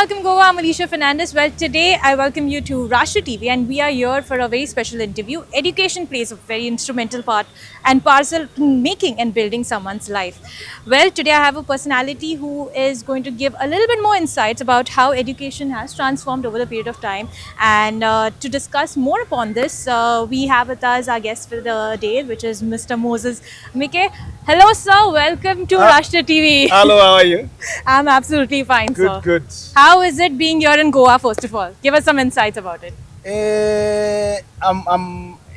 welcome Goa. I'm Alicia Fernandez. Well, today I welcome you to RashtraTV and we are here for a very special interview. Education plays a very instrumental part and parcel in making and building someone's life. Well, today I have a personality who is going to give a little bit more insights about how education has transformed over the period of time. And to discuss more upon this, we have with us our guest for the day, which is Mr. Moses Mike. Hello, sir. Welcome to RashtraTV. Hello, how are you? I'm absolutely fine, sir. Good. How is it being here in Goa, first of all? Give us some insights about it.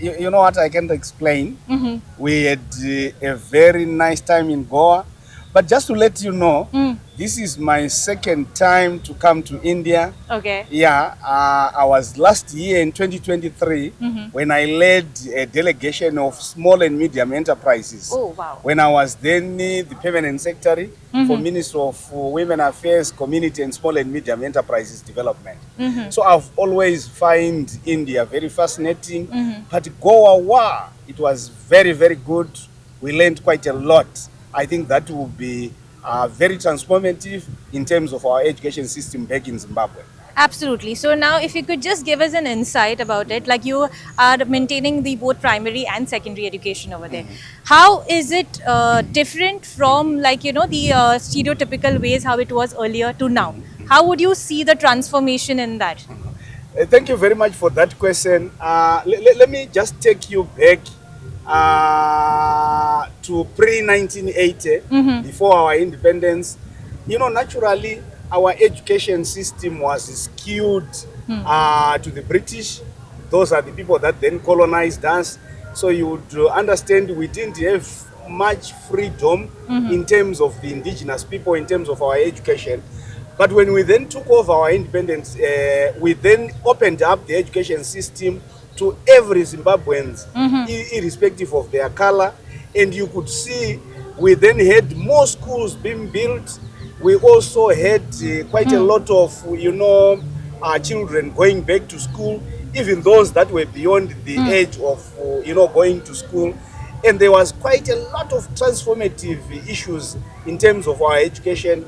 You know what, I can't explain. We had a very nice time in Goa. But just to let you know, this is my second time to come to India. Okay. Yeah, I was last year in 2023 when I led a delegation of small and medium enterprises. Oh, wow. When I was then the permanent secretary for Ministry of Women Affairs, Community and Small and Medium Enterprises Development. So I've always find India very fascinating. But Goa, wow, it was very, very good. We learned quite a lot. I think that will be very transformative in terms of our education system back in Zimbabwe. Absolutely. So now if you could just give us an insight about it, like you are maintaining the both primary and secondary education over there. How is it different from the stereotypical ways how it was earlier to now? How would you see the transformation in that? Thank you very much for that question. Let me just take you back to pre-1980, before our independence. You know, naturally, our education system was skewed to the British. Those are the people that then colonized us. So you would understand we didn't have much freedom in terms of the indigenous people, in terms of our education. But when we then took over our independence, we then opened up the education system to every Zimbabwean, irrespective of their color. And you could see we then had more schools being built. We also had quite a lot of, children going back to school, even those that were beyond the age of, going to school. And there was quite a lot of transformative issues in terms of our education.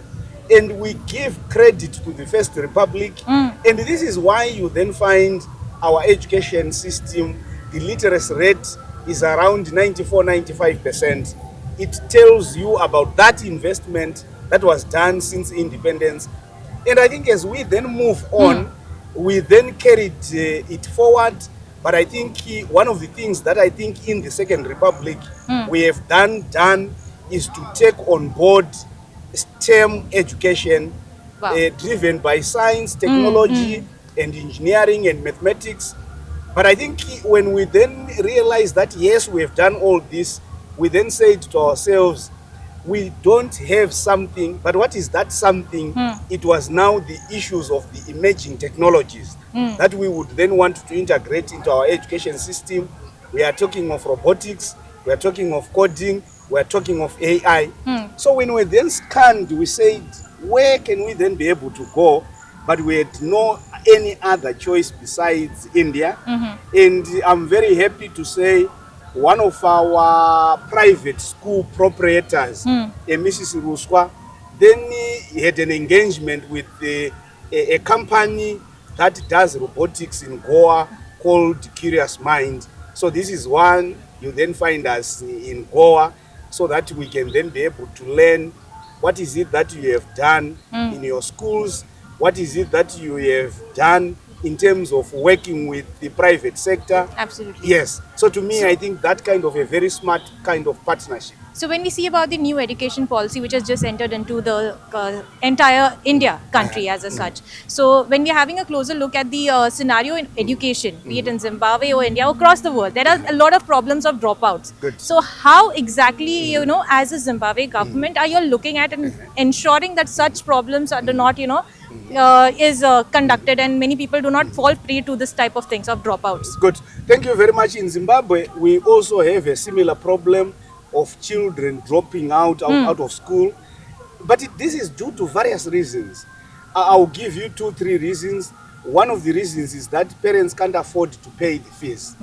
And we give credit to the First Republic. And this is why you then find our education system, the literacy rate is around 94-95%. It tells you about that investment that was done since independence. And I think as we then move on, we then carried it forward. But I think one of the things that I think in the Second Republic we have done is to take on board STEM education, driven by science, technology, and engineering and mathematics. But I think when we then realized that yes, we have done all this, we then said to ourselves, we don't have something, but what is that something? It was now the issues of the emerging technologies that we would then want to integrate into our education system. We are talking of robotics, we are talking of coding, we are talking of AI. So when we then scanned, we said, where can we then be able to go? But we had no any other choice besides India. And I'm very happy to say one of our private school proprietors, Mrs. Ruswa, then he had an engagement with a company that does robotics in Goa called Curious Mind. So this is one you then find us in Goa so that we can then be able to learn what is it that you have done in your schools. What is it that you have done in terms of working with the private sector? Absolutely. Yes. So to me, I think that kind of a very smart kind of partnership. So when we see about the new education policy which has just entered into the entire India country as such, so when we're having a closer look at the scenario in education, be it in Zimbabwe or India, across the world, there are a lot of problems of dropouts. Good. So how exactly, as a Zimbabwe government, are you looking at and ensuring that such problems are not, is conducted and many people do not fall prey to this type of things of dropouts? Good. Thank you very much. In Zimbabwe, we also have a similar problem of children dropping out of school. But this is due to various reasons. I'll give you 2-3 reasons. One of the reasons is that parents can't afford to pay the fees.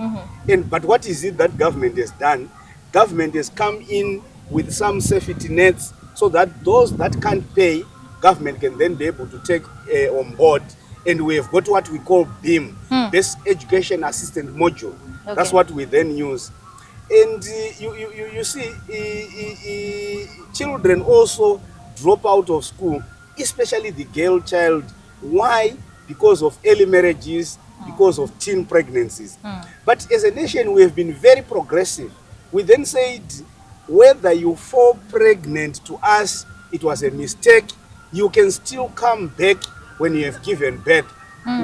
But what is it that government has done? Government has come in with some safety nets so that those that can't pay government can then be able to take on board. And we have got what we call BEAM, Best Education Assistant Module. Okay. That's what we then use. And you see, children also drop out of school, especially the girl child. Why? Because of early marriages, because of teen pregnancies. But as a nation, we have been very progressive. We then said, whether you fall pregnant, to us, it was a mistake. You can still come back when you have given birth.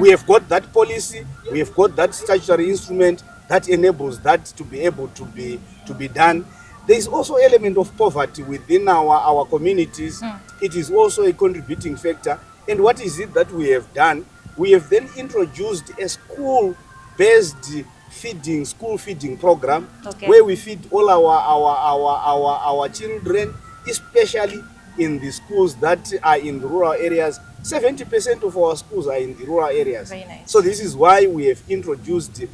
We have got that policy, we have got that statutory instrument that enables that to be able to be done. There is also element of poverty within our communities. It is also a contributing factor. And what is it that we have done? We have then introduced a school-based school feeding program, where we feed all our children, especially in the schools that are in the rural areas. 70% of our schools are in the rural areas. Very nice. So this is why we have introduced.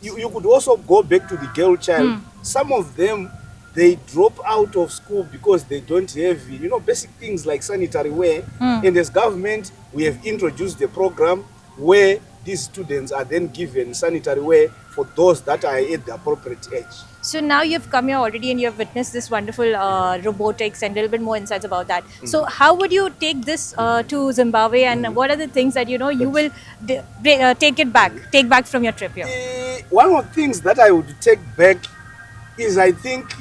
You could also go back to the girl child. Some of them, they drop out of school because they don't have, basic things like sanitary wear. And as government, we have introduced a program where these students are then given sanitary wear for those that are at the appropriate age. So now you've come here already and you've witnessed this wonderful robotics and a little bit more insights about that. So how would you take this to Zimbabwe, and what are the things that you will take back from your trip here? One of the things that I would take back is, I think,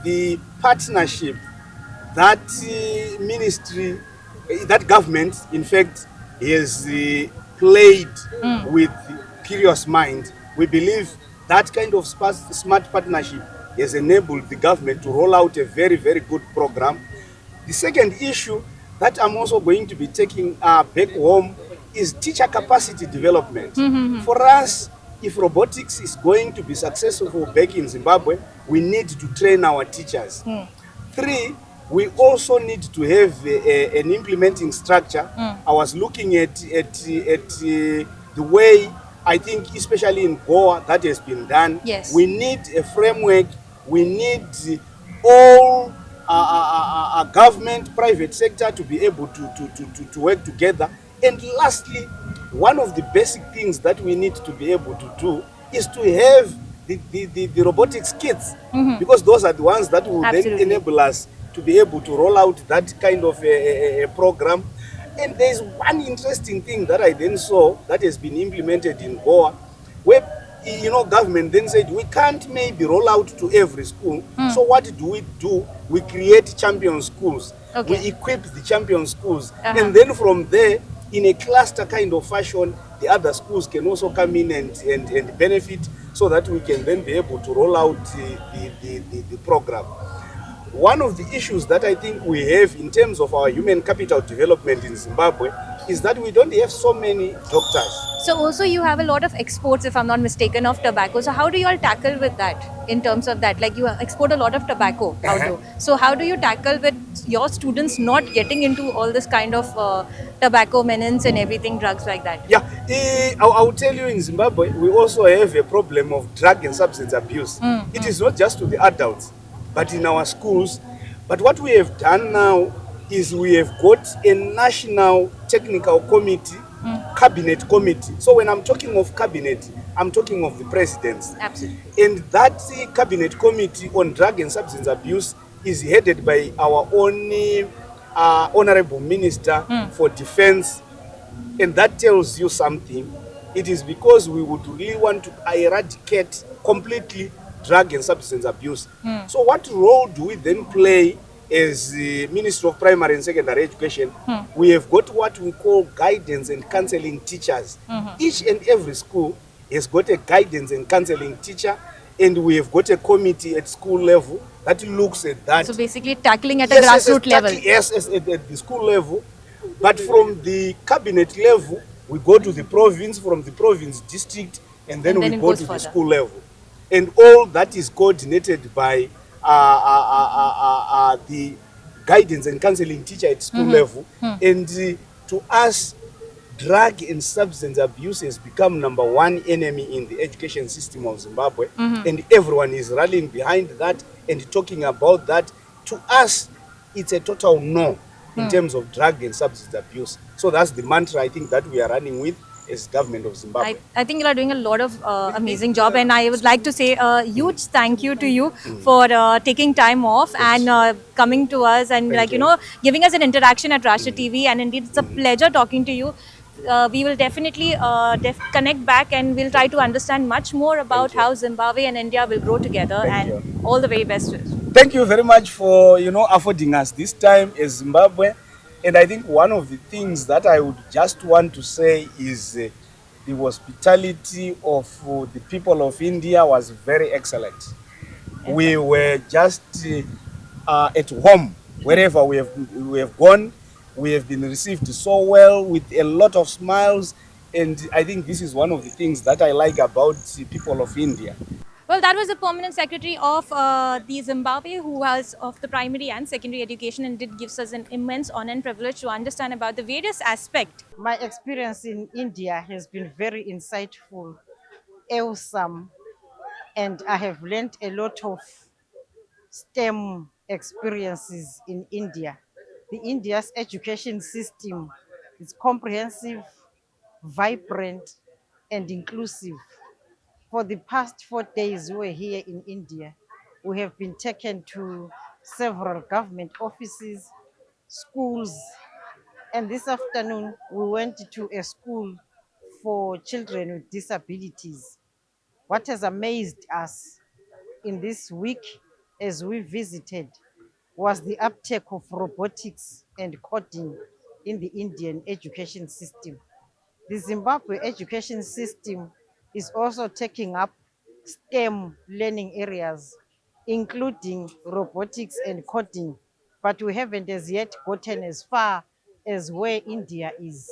the partnership that ministry, that government, in fact, has played with Curious Mind. We believe that kind of smart partnership has enabled the government to roll out a very, very good program. The second issue that I'm also going to be taking back home is teacher capacity development. For us, if robotics is going to be successful back in Zimbabwe, we need to train our teachers. 3, we also need to have an implementing structure. I was looking at the way, I think, especially in Goa, that has been done. Yes. We need a framework. We need all government, private sector to be able to work together. And lastly, one of the basic things that we need to be able to do is to have the robotics kits, because those are the ones that will then enable us to be able to roll out that kind of a program. And there's one interesting thing that I then saw that has been implemented in Goa, where government then said, we can't maybe roll out to every school. So what do? We create champion schools. We equip the champion schools. And then from there, in a cluster kind of fashion, the other schools can also come in and benefit, so that we can then be able to roll out the program. One of the issues that I think we have in terms of our human capital development in Zimbabwe is that we don't have so many doctors. So also you have a lot of exports, if I'm not mistaken, of tobacco. So how do you all tackle with that in terms of that? Like, you export a lot of tobacco outdoor. So how do you tackle with your students not getting into all this kind of tobacco menace and everything, drugs like that? Yeah, I will tell you, in Zimbabwe, we also have a problem of drug and substance abuse. It is not just to the adults, but in our schools. But what we have done now is we have got a national technical committee, cabinet committee. So when I'm talking of cabinet, I'm talking of the presidents. Absolutely. And that cabinet committee on drug and substance abuse is headed by our only honorable minister for defense. And that tells you something. It is because we would really want to eradicate completely drug and substance abuse. So what role do we then play as the Ministry of Primary and Secondary Education? We have got what we call guidance and counseling teachers. Each and every school has got a guidance and counseling teacher, and we have got a committee at school level that looks at that. So basically tackling at a grassroots level. Yes, at the school level. But from the cabinet level, we go to the province, from the province district, and then we go to the school level. And all that is coordinated by the guidance and counseling teacher at school level. And to us, drug and substance abuse has become #1 enemy in the education system of Zimbabwe. And everyone is rallying behind that and talking about that. To us, it's a total no. in terms of drug and substance abuse. So that's the mantra I think that we are running with as government of Zimbabwe. I think you are doing a lot of amazing job, and I would like to say a huge thank you to you for taking time off and coming to us and Thank like you. giving us an interaction at Rashtra TV. And indeed, it's a pleasure talking to you. We will definitely connect back, and we'll try to understand much more about Thank you. how Zimbabwe and India will grow together. Thank And you. all the very best. Thank you very much for affording us this time as Zimbabwe. And I think one of the things that I would just want to say is the hospitality of the people of India was very excellent. We were just at home wherever we have gone. We have been received so well with a lot of smiles, and I think this is one of the things that I like about the people of India. Well, that was the permanent secretary of the Zimbabwe, who has of the primary and secondary education, and it gives us an immense honor and privilege to understand about the various aspects. My experience in India has been very insightful, awesome, and I have learned a lot of STEM experiences in India. The India's education system is comprehensive, vibrant, and inclusive. For the past 4 days we were here in India, we have been taken to several government offices, schools, and this afternoon we went to a school for children with disabilities. What has amazed us in this week as we visited was the uptake of robotics and coding in the Indian education system. The Zimbabwe education system is also taking up STEM learning areas, including robotics and coding, but we haven't as yet gotten as far as where India is.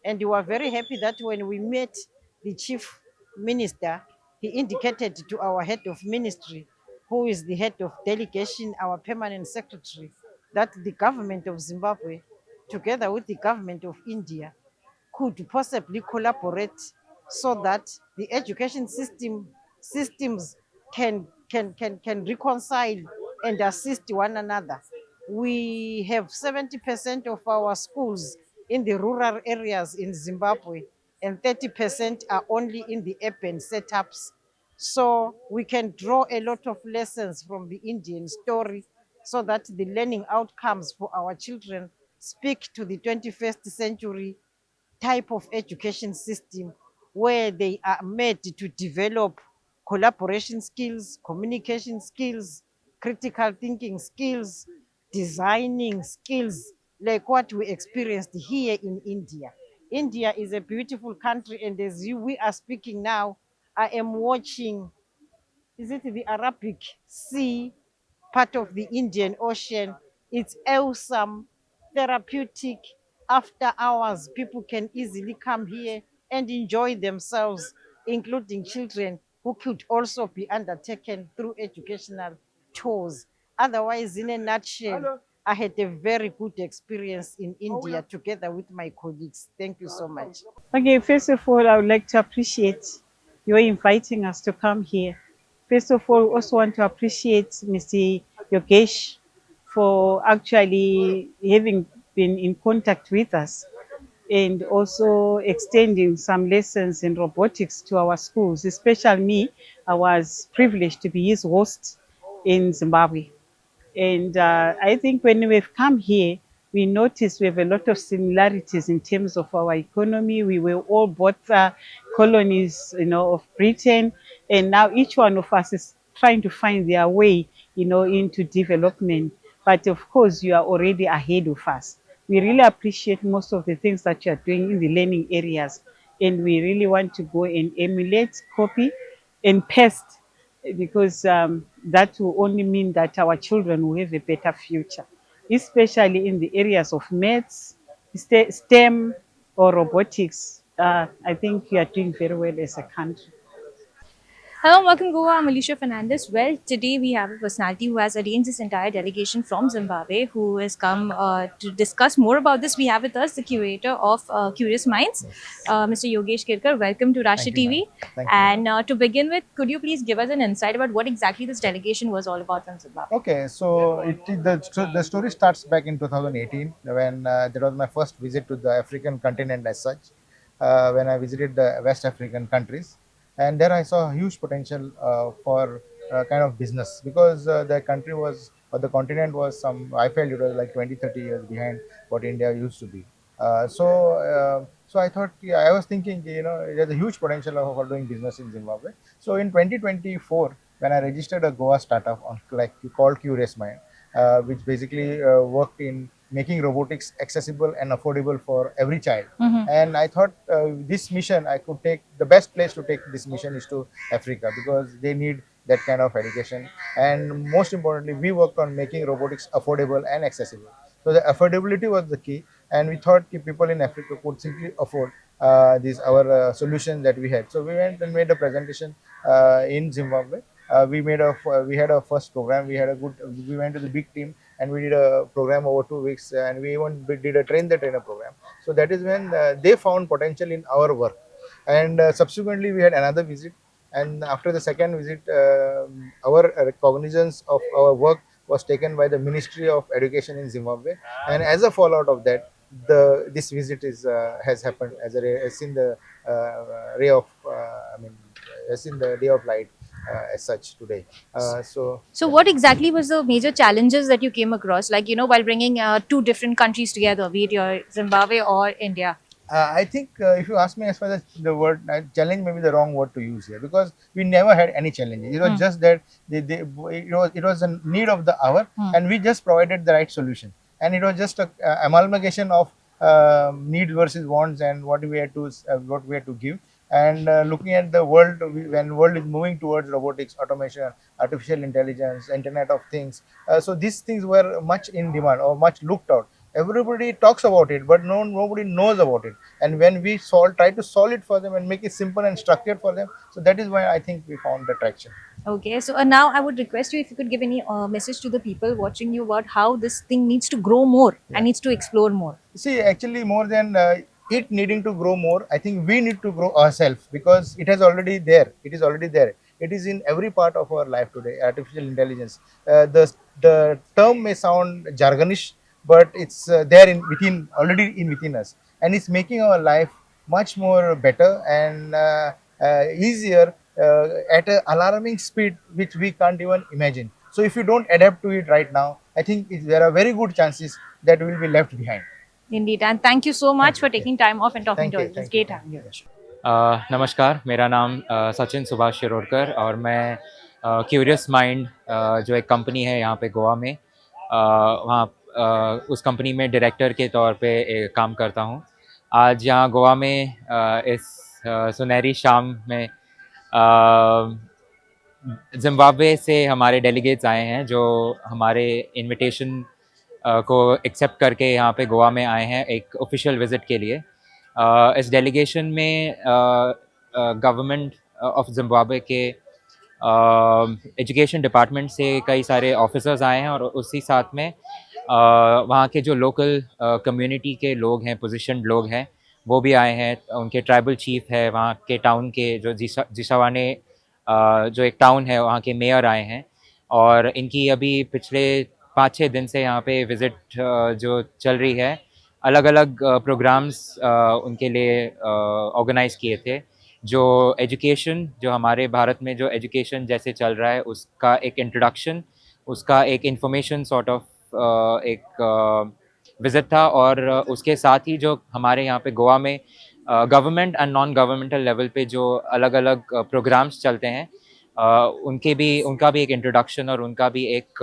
And we were very happy that when we met the chief minister, he indicated to our head of ministry, who is the head of delegation, our permanent secretary, that the government of Zimbabwe, together with the government of India, could possibly collaborate so that the education systems can reconcile and assist one another. We have 70% of our schools in the rural areas in Zimbabwe, and 30% are only in the urban setups. So we can draw a lot of lessons from the Indian story so that the learning outcomes for our children speak to the 21st century type of education system where they are made to develop collaboration skills, communication skills, critical thinking skills, designing skills, like what we experienced here in India. India is a beautiful country, and as we are speaking now, I am watching, is it the Arabic Sea, part of the Indian Ocean? It's awesome, therapeutic. After hours, people can easily come here and enjoy themselves, including children who could also be undertaken through educational tours. Otherwise, in a nutshell, I had a very good experience in India together with my colleagues. Thank you so much. Okay, first of all, I would like to appreciate your inviting us to come here. First of all, we also want to appreciate Mr. Yogesh for actually having been in contact with us and also extending some lessons in robotics to our schools. Especially me, I was privileged to be his host in Zimbabwe. And I think when we've come here, we notice we have a lot of similarities in terms of our economy. We were all both colonies, of Britain, and now each one of us is trying to find their way, into development. But of course, you are already ahead of us. We really appreciate most of the things that you are doing in the learning areas, and we really want to go and emulate, copy, and paste because that will only mean that our children will have a better future, especially in the areas of maths, STEM, or robotics. I think we are doing very well as a country. Hello and welcome Goa. I'm Alicia Fernandez. Well, today we have a personality who has arranged this entire delegation from Zimbabwe who has come to discuss more about this. We have with us the curator of Curious Minds, Mr. Yogesh Kirkar. Welcome to Rashtra Thank you, ma'am. TV. Thank you. And to begin with, could you please give us an insight about what exactly this delegation was all about from Zimbabwe? Okay, so the story starts back in 2018 when that was my first visit to the African continent as such. When I visited the West African countries, and there I saw huge potential for kind of business because the country was or the continent was some I felt it was like 20, 30 years behind what India used to be. So I thought, yeah, I was thinking, there's a huge potential for doing business in Zimbabwe. So in 2024, when I registered a Goa startup on like called Curious Mind, which basically worked in making robotics accessible and affordable for every child. And I thought this mission I could take the best place to take this mission is to Africa because they need that kind of education. And most importantly, we worked on making robotics affordable and accessible. So the affordability was the key, and we thought people in Africa could simply afford these our solutions that we had. So we went and made a presentation in Zimbabwe. We had a first program. We went to the big team and we did a program over 2 weeks, and we even did a train the trainer program. So that is when they found potential in our work, and subsequently we had another visit. And after the second visit, our cognizance of our work was taken by the Ministry of Education in Zimbabwe, and as a fallout of that, this visit has happened as in the ray of as in the day of light as such today. So, what exactly was the major challenges that you came across, like, while bringing two different countries together, be it your Zimbabwe or India? I think if you ask me as far as the word challenge may be the wrong word to use here because we never had any challenges. It was just that it was a need of the hour, and we just provided the right solution. And it was just a amalgamation of needs versus wants and what we had to give. And looking at the world, when world is moving towards robotics, automation, artificial intelligence, Internet of Things, so these things were much in demand or much looked out. Everybody talks about it, but nobody knows about it. And when we try to solve it for them and make it simple and structured for them, so that is why I think we found the traction. Okay, so now I would request you if you could give any message to the people watching you about how this thing needs to grow more and needs to explore more. See, actually, more than it needing to grow more, I think we need to grow ourselves because it has already there. It is already there. It is in every part of our life today. Artificial intelligence. The term may sound jargonish, but it's there within us, and it's making our life much more better and easier at an alarming speed which we can't even imagine. So if you don't adapt to it right now, I think there are very good chances that we will be left behind. Indeed, and thank you so much for taking time off and talking to us. It was great having you. नमस्कार, मेरा नाम सचिन सुभाष शिरोडकर और मैं curious mind जो एक company है यहाँ पे गोवा में वहाँ उस कंपनी में डायरेक्टर के तौर पे काम करता हूँ। आज यहाँ गोवा में इस सुनहरी शाम में जिम्बाब्वे से हमारे डेलीगेट्स आए हैं जो हमारे इनविटेशन को एक्सेप्ट करके यहाँ पे गोवा में आए हैं एक ऑफिशियल विज़िट के लिए। इस डेलीगेशन में गवर्नमेंट ऑफ जिम्बाब्वे के एजुकेशन डिपार्टमेंट से कई सारे ऑफिसर्स आए हैं और उसी साथ में वहाँ के जो लोकल कम्युनिटी के लोग हैं, पोजीशन्ड लोग हैं, वो भी आए हैं। उनके ट्राइबल चीफ है, वहाँ के टाउन के जो जिशावाने जो एक टाउन है वहाँ के मेयर आए हैं और इनकी अभी पिछले 5-6 दिन से यहाँ पे विज़िट जो चल रही है, अलग अलग प्रोग्राम्स उनके लिए ऑर्गेनाइज़ किए थे। जो एजुकेशन जो हमारे भारत में जो एजुकेशन जैसे चल रहा है उसका एक इंट्रोडक्शन, उसका एक इंफॉर्मेशन सॉर्ट ऑफ एक विज़िट था और उसके साथ ही जो हमारे यहाँ पे गोवा में government and non governmental level पे जो अलग अलग प्रोग्राम्स चलते हैं उनका भी एक इंट्रोडक्शन और उनका भी एक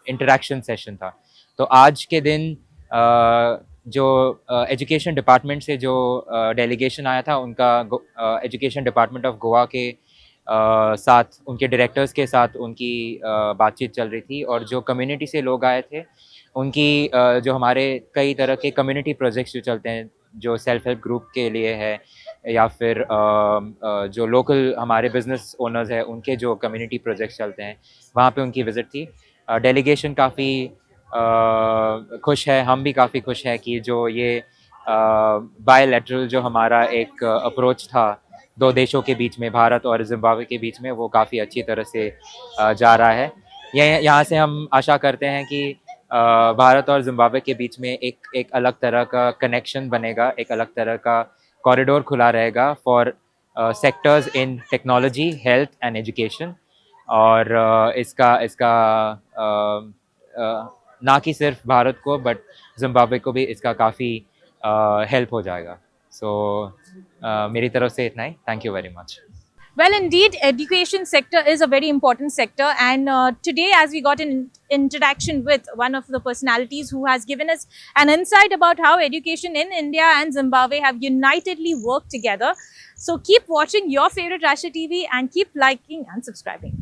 इंटरेक्शन सेशन था। तो आज के दिन जो एजुकेशन डिपार्टमेंट से जो डेलीगेशन आया था उनका एजुकेशन डिपार्टमेंट ऑफ गोवा के साथ उनके डायरेक्टर्स के साथ उनकी बातचीत चल रही थी और जो कम्युनिटी से लोग आए थे उनकी जो हमारे कई तरह के कम्युनिटी प्रोजेक्ट्स जो चलते हैं जो सेल्फ हेल्प ग्रुप के लिए है या फिर जो लोकल हमारे बिजनेस ओनर्स हैं उनके जो कम्युनिटी प्रोजेक्ट्स चलते हैं वहाँ पे उनकी विज़िट थी। डेलीगेशन काफ़ी खुश है, हम भी काफ़ी खुश हैं कि जो ये बायलैटरल जो हमारा एक अप्रोच था दो देशों के बीच में, भारत और जिम्बाब्वे के बीच में, वो काफ़ी अच्छी तरह से जा रहा है। यहाँ से हम आशा करते हैं कि भारत और जिम्बाब्वे के बीच में एक अलग तरह का कनेक्शन बनेगा, एक अलग तरह का कॉरिडोर खुला रहेगा for sectors in technology, health and education. और इसका इसका ना कि सिर्फ भारत को बट जिम्बाब्वे को भी इसका काफ़ी हेल्प हो जाएगा। सो मेरी तरफ से इतना ही। Thank you very much. Well, indeed, education sector is a very important sector, and today, as we got an interaction with one of the personalities who has given us an insight about how education in India and Zimbabwe have unitedly worked together. So keep watching your favorite Rashtra TV and keep liking and subscribing.